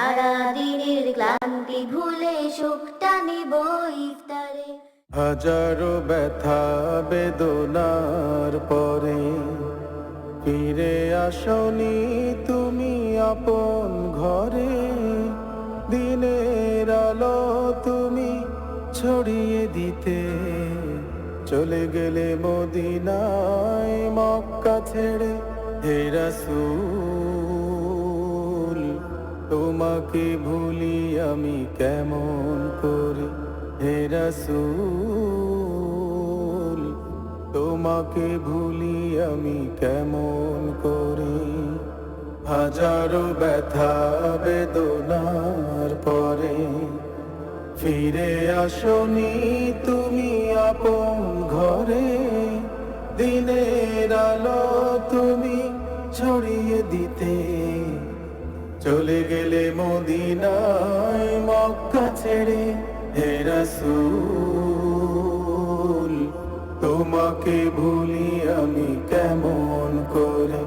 সারা দিনের ক্লান্তি ভুলে সুখটা নিব ইফতারে। হাজারো ব্যথা বেদনার পরে ফিরে আসনি তুমি আপন ঘরে। দিনের আলো তুমি ছড়িয়ে দিতে চলে গেলে মদিনায় মক্কা ছেড়ে। হে রাসূল তোমাকে ভুলি আমি কেমন করে। হে রাসূল তোমাকে ভুলি আমি কেমন করে। হাজারো ব্যথা বেদনার পরে ফিরে আসনি তুমি আপন ঘরে। দিনের আলো তুমি ছড়িয়ে দিতে চলে গেলে মদিনায় মক্কা ছেড়ে। হে রাসূল তোমাকে ভুলি আমি কেমন করে।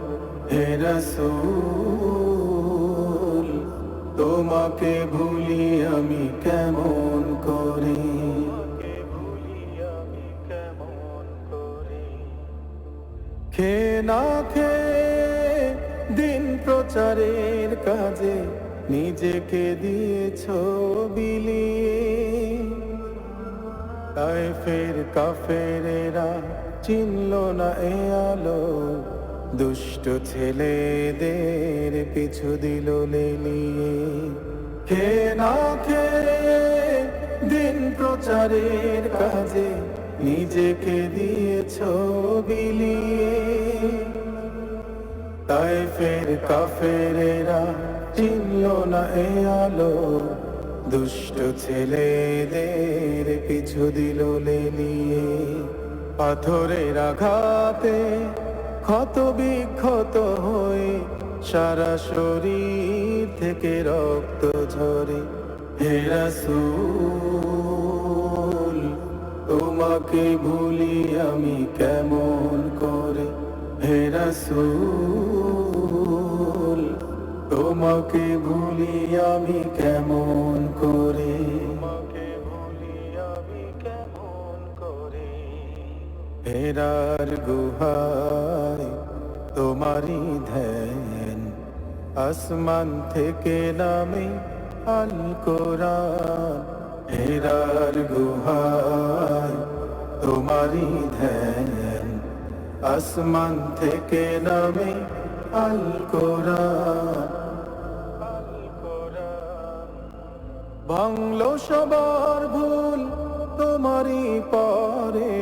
হে রাসূল তোমাকে ভুলি আমি কেমন করে। খেয়ে না খেয়ে দিন প্রচারের কাজে নিজেকে দিয়েছ বিলিয়ে। তায়েফের কাফেরেরা চিনল না এ আলো, দুষ্ট ছেলেদের পিছু দিল লেলিয়ে। খেয়ে না খেয়ে দিন প্রচারের কাজে নিজেকে দিয়েছ বিলিয়ে। তায়েফের কাফেরেরা চিনল না এ আলো, দুষ্ট ছেলেদের পিছু দিল লেলিয়ে। পাথরের আঘাতে ক্ষত বিক্ষত হয়ে সারা শরীর থেকে রক্ত ঝরে। হে রাসূল তোমাকে ভুলি আমি কেমন করে। হে রাসূল তোমাকে ভুলি আমি কেমন করে। হেরার গুহায় তোমারি ধ্যান, আসমান থেকে নামে আল কোরআন। হেরার গুহায় তোমারি ধ্যান, আসমান থেকে নামে আল কোরআন। ভাঙলো সবার ভুল তোমারই পরে,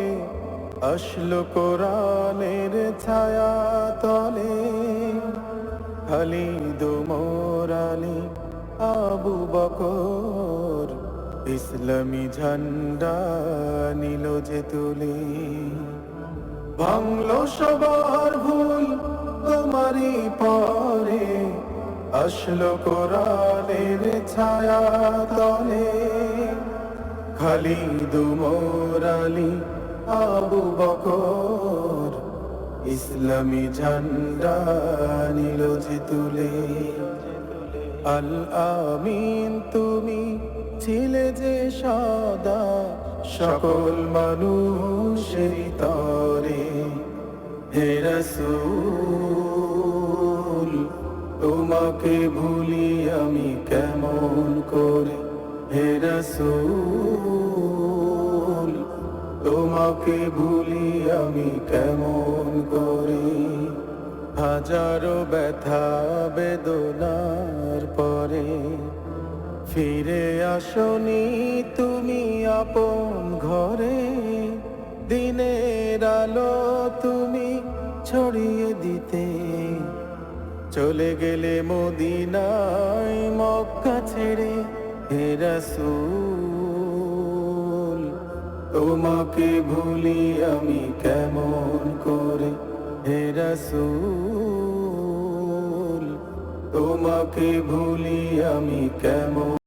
আসলো কোরআনের ছায়া তলে। খালিদ ওমর আলী আবু বকর ইসলামী ঝান্ডা নিল যে তুলে। ভাঙলো সবার ভুল তোমারই পরে, আসলো কোরআনের ছায়া তলে। খালিদ ওমর আলী আবু বকর ইসলামী ঝান্ডা নিল যে তুলে। আল আমিন তুমি ছিলে যে সদা সকল মানুষের তরে। হে রাসূল তোমাকে ভুলি আমি কেমন করে। হে রাসূল তোমাকে ভুলি আমি কেমন করে। হাজারো ব্যথা বেদনার পরে ফিরে আসনি তুমি আপন ঘরে। দিনের আলো তুমি ছড়িয়ে দিতে চলে গেলে মদিনায় মক্কা ছেড়ে। হে রাসূল তোমাকে ভুলি আমি কেমন করে। হে রাসূল তোমাকে ভুলি আমি কেমন